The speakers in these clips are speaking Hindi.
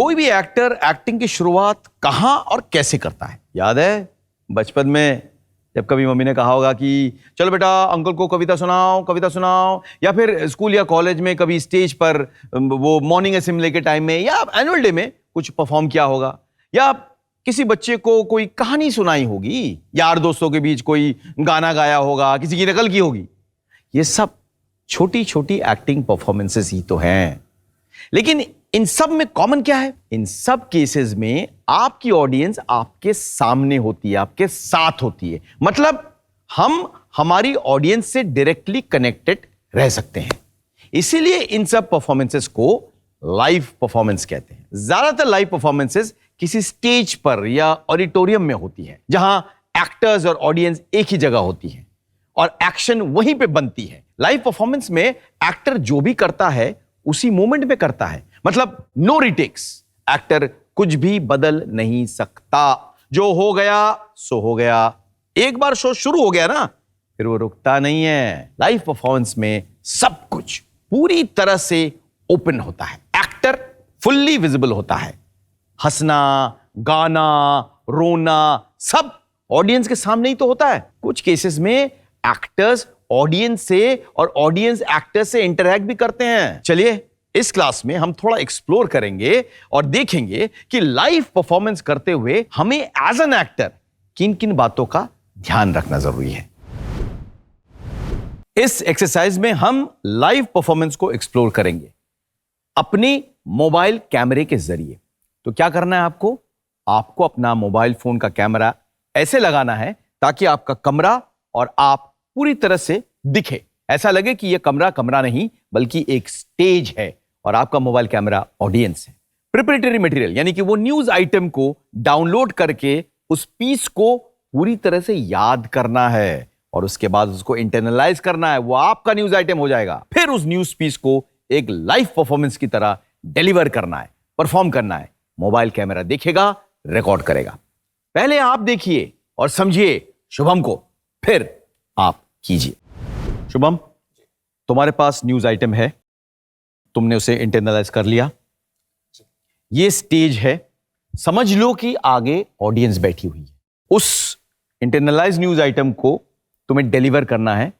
कोई भी एक्टर एक्टिंग की शुरुआत कहां और कैसे करता है? याद है बचपन में जब कभी मम्मी ने कहा होगा कि चलो बेटा अंकल को कविता सुनाओ, या फिर स्कूल या कॉलेज में कभी स्टेज पर वो मॉर्निंग असेंबली के टाइम में या एनुअल डे में कुछ परफॉर्म किया होगा, या किसी बच्चे को कोई कहानी सुनाई होगी, यार दोस्तों के बीच कोई गाना गाया होगा, किसी की नकल की होगी। ये सब छोटी छोटी एक्टिंग परफॉर्मेंसेस ही तो हैं। लेकिन इन सब में कॉमन क्या है? इन सब केसेस में आपकी ऑडियंस आपके सामने होती है, आपके साथ होती है। मतलब हम हमारी ऑडियंस से डायरेक्टली कनेक्टेड रह सकते हैं। इसीलिए इन सब परफॉर्मेंसेस को लाइव परफॉर्मेंस कहते हैं। ज्यादातर लाइव परफॉर्मेंसेस किसी स्टेज पर या ऑडिटोरियम में होती है, जहां एक्टर्स और ऑडियंस एक ही जगह होती है और एक्शन वहीं पे बनती है। लाइव परफॉर्मेंस में एक्टर जो भी करता है उसी मोमेंट में करता है। मतलब नो रिटेक्स। एक्टर कुछ भी बदल नहीं सकता। जो हो गया सो हो गया। एक बार शो शुरू हो गया ना, फिर वो रुकता नहीं है। लाइव परफॉर्मेंस में सब कुछ पूरी तरह से ओपन होता है। एक्टर फुल्ली विजिबल होता है। हंसना, गाना, रोना सब ऑडियंस के सामने ही तो होता है। कुछ केसेस में एक्टर्स ऑडियंस से और ऑडियंस एक्टर्स से इंटरैक्ट भी करते हैं। चलिए इस क्लास में हम थोड़ा एक्सप्लोर करेंगे और देखेंगे कि लाइव परफॉर्मेंस करते हुए हमें एज एन एक्टर किन किन बातों का ध्यान रखना जरूरी है। इस एक्सरसाइज में हम लाइव परफॉर्मेंस को एक्सप्लोर करेंगे अपनी मोबाइल कैमरे के जरिए। तो क्या करना है आपको अपना मोबाइल फोन का कैमरा ऐसे लगाना है ताकि आपका कमरा और आप पूरी तरह से दिखे, ऐसा लगे कि यह कमरा नहीं बल्कि एक स्टेज है और आपका मोबाइल कैमरा ऑडियंस है। प्रिपरेटरी मटेरियल यानी कि वो न्यूज आइटम को डाउनलोड करके उस पीस को पूरी तरह से याद करना है और उसके बाद उसको इंटरनलाइज करना है। वो आपका न्यूज आइटम हो जाएगा। फिर उस न्यूज पीस को एक लाइव परफॉर्मेंस की तरह डिलीवर करना है, परफॉर्म करना है। मोबाइल कैमरा देखेगा, रिकॉर्ड करेगा। पहले आप देखिए और समझिए शुभम को, फिर आप कीजिए। शुभम, तुम्हारे पास न्यूज आइटम है, तुमने उसे इंटरनलाइज कर लिया। ये स्टेज है। समझ लो कि आगे ऑडियंस बैठी हुई है। उस इंटरनलाइज न्यूज आइटम को तुम्हें डिलीवर करना है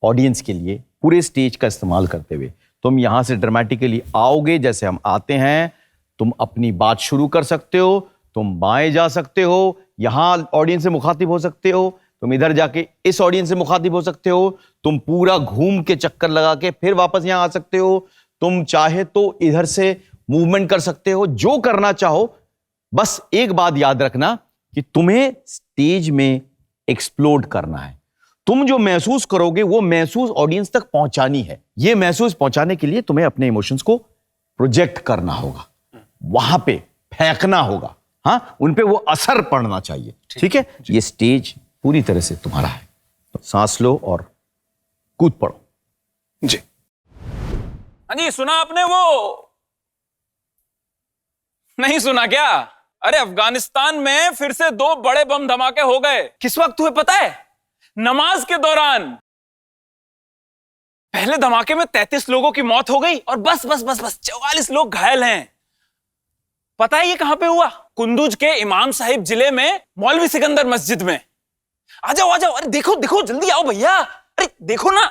ऑडियंस के लिए, पूरे स्टेज का इस्तेमाल करते हुए। तुम यहां से ड्रामेटिकली आओगे जैसे हम आते हैं। तुम अपनी बात शुरू कर सकते हो, तुम बाएं जा सकते हो, यहां ऑडियंस से मुखातिब हो सकते हो, तुम इधर जाके इस ऑडियंस से मुखातिब हो सकते हो, तुम पूरा घूम के चक्कर लगा के फिर वापस यहां आ सकते हो, तुम चाहे तो इधर से मूवमेंट कर सकते हो। जो करना चाहो, बस एक बात याद रखना कि तुम्हें स्टेज में एक्सप्लोड करना है। तुम जो महसूस करोगे वो महसूस ऑडियंस तक पहुंचानी है। ये महसूस पहुंचाने के लिए तुम्हें अपने इमोशंस को प्रोजेक्ट करना होगा, वहां पे फेंकना होगा। हाँ, उन पे वो असर पड़ना चाहिए। ठीक है, ये स्टेज पूरी तरह से तुम्हारा है। तो सांस लो और कूद पड़ो। जी हाँ जी, सुना आपने? वो नहीं सुना क्या? अरे अफगानिस्तान में फिर से 2 बड़े बम धमाके हो गए। किस वक्त हुए पता है? नमाज के दौरान। पहले धमाके में 33 लोगों की मौत हो गई और बस 44 लोग घायल हैं। पता है ये कहां पे हुआ? कुंदुज के इमाम साहिब जिले में मौलवी सिकंदर मस्जिद में। आ जाओ। अरे देखो जल्दी आओ भैया। अरे देखो ना।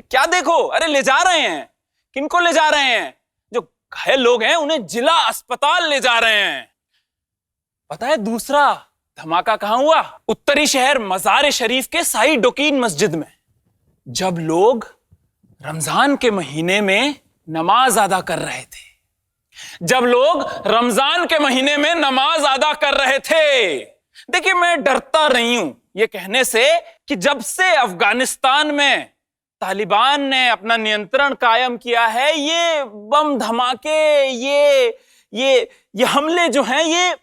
क्या देखो? अरे ले जा रहे हैं। किनको ले जा रहे हैं? जो घायल लोग हैं उन्हें जिला अस्पताल ले जा रहे हैं। पता है दूसरा धमाका कहां हुआ? उत्तरी शहर मजार शरीफ के साई डोकीन मस्जिद में। जब लोग रमजान के महीने में नमाज अदा कर रहे थे। देखिए, मैं डरता नहीं हूं ये कहने से कि जब से अफगानिस्तान में तालिबान ने अपना नियंत्रण कायम किया है, ये बम धमाके, ये हमले जो हैं, ये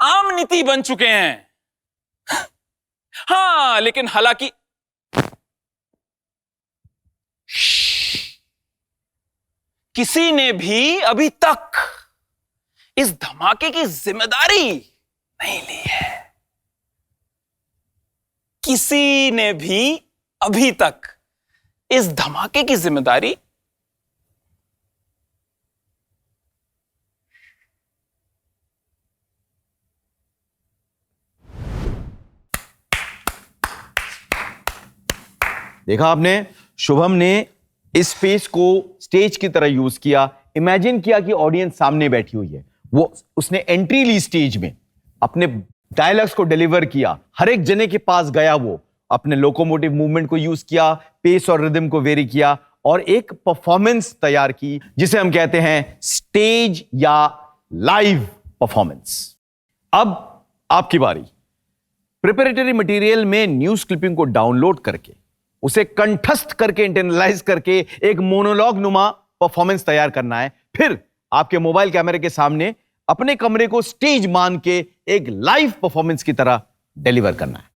आम नीति बन चुके हैं। हाँ, लेकिन हालांकि किसी ने भी अभी तक इस धमाके की जिम्मेदारी नहीं ली है। किसी ने भी अभी तक इस धमाके की जिम्मेदारी देखा आपने, शुभम ने इस स्पेस को स्टेज की तरह यूज किया। इमेजिन किया कि ऑडियंस सामने बैठी हुई है, वो उसने एंट्री ली स्टेज में, अपने डायलॉग्स को डिलीवर किया, हर एक जने के पास गया, वो अपने लोकोमोटिव मूवमेंट को यूज किया, पेस और रिदम को वेरी किया और एक परफॉर्मेंस तैयार की जिसे हम कहते हैं स्टेज या लाइव परफॉर्मेंस। अब आपकी बारी। प्रिपरेटरी मटेरियल में न्यूज क्लिपिंग को डाउनलोड करके उसे कंठस्थ करके इंटरनलाइज करके एक मोनोलॉग नुमा परफॉर्मेंस तैयार करना है। फिर आपके मोबाइल कैमरे के सामने अपने कमरे को स्टेज मान के एक लाइव परफॉर्मेंस की तरह डिलीवर करना है।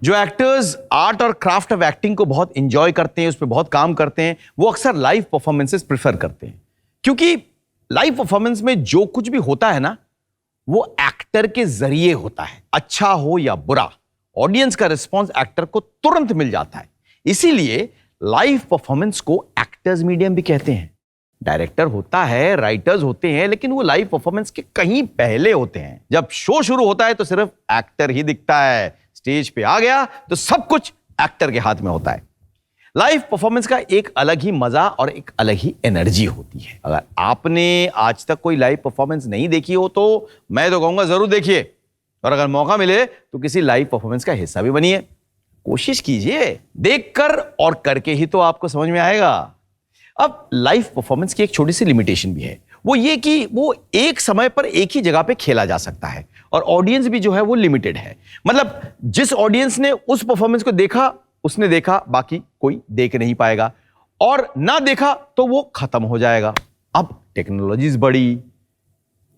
जो एक्टर्स आर्ट और क्राफ्ट ऑफ एक्टिंग को बहुत इंजॉय करते हैं, उस पर बहुत काम करते हैं, वो अक्सर लाइव परफॉर्मेंसेस प्रेफर करते हैं, क्योंकि लाइव परफॉर्मेंस में जो कुछ भी होता है ना, वो एक्टर के जरिए होता है। अच्छा हो या बुरा, ऑडियंस का रिस्पॉन्स एक्टर को तुरंत मिल जाता है। इसीलिए लाइव परफॉर्मेंस को एक्टर्स मीडियम भी कहते हैं। डायरेक्टर होता है, राइटर्स होते हैं, लेकिन वो लाइव परफॉर्मेंस के कहीं पहले होते हैं। जब शो शुरू होता है तो सिर्फ एक्टर ही दिखता है, स्टेज पे आ गया तो सब कुछ एक्टर के हाथ में होता है। लाइव परफॉर्मेंस का एक अलग ही मजा और एक अलग ही एनर्जी होती है। अगर आपने आज तक कोई लाइव परफॉर्मेंस नहीं देखी हो तो मैं तो कहूंगा जरूर देखिए, और अगर मौका मिले तो किसी लाइव परफॉर्मेंस का हिस्सा भी बनिए। कोशिश कीजिए, देखकर और करके ही तो आपको समझ में आएगा। अब लाइव परफॉर्मेंस की एक छोटी सी लिमिटेशन भी है, वो ये कि वो एक समय पर एक ही जगह पे खेला जा सकता है और ऑडियंस भी जो है वो लिमिटेड है। मतलब जिस ऑडियंस ने उस परफॉर्मेंस को देखा उसने देखा, बाकी कोई देख नहीं पाएगा, और ना देखा तो वो खत्म हो जाएगा। अब टेक्नोलॉजीज बढ़ी,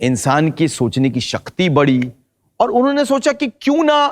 इंसान की सोचने की शक्ति बढ़ी, और उन्होंने सोचा कि क्यों ना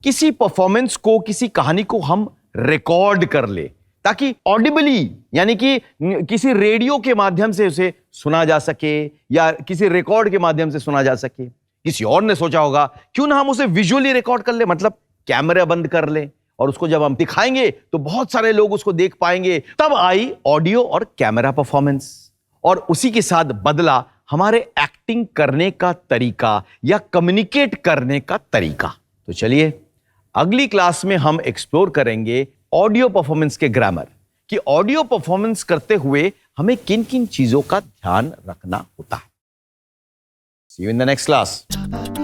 किसी परफॉर्मेंस को, किसी कहानी को हम रिकॉर्ड कर ले, ताकि ऑडिबली यानी कि किसी रेडियो के माध्यम से उसे सुना जा सके या किसी रिकॉर्ड के माध्यम से सुना जा सके। किसी और ने सोचा होगा क्यों ना हम उसे विजुअली रिकॉर्ड कर ले, मतलब कैमरा बंद कर ले और उसको जब हम दिखाएंगे तो बहुत सारे लोग उसको देख पाएंगे। तब आई ऑडियो और कैमरा परफॉर्मेंस, और उसी के साथ बदला हमारे एक्टिंग करने का तरीका या कम्युनिकेट करने का तरीका। तो चलिए अगली क्लास में हम एक्सप्लोर करेंगे ऑडियो परफॉर्मेंस के ग्रामर, कि ऑडियो परफॉर्मेंस करते हुए हमें किन किन चीजों का ध्यान रखना होता है। See you in the next class.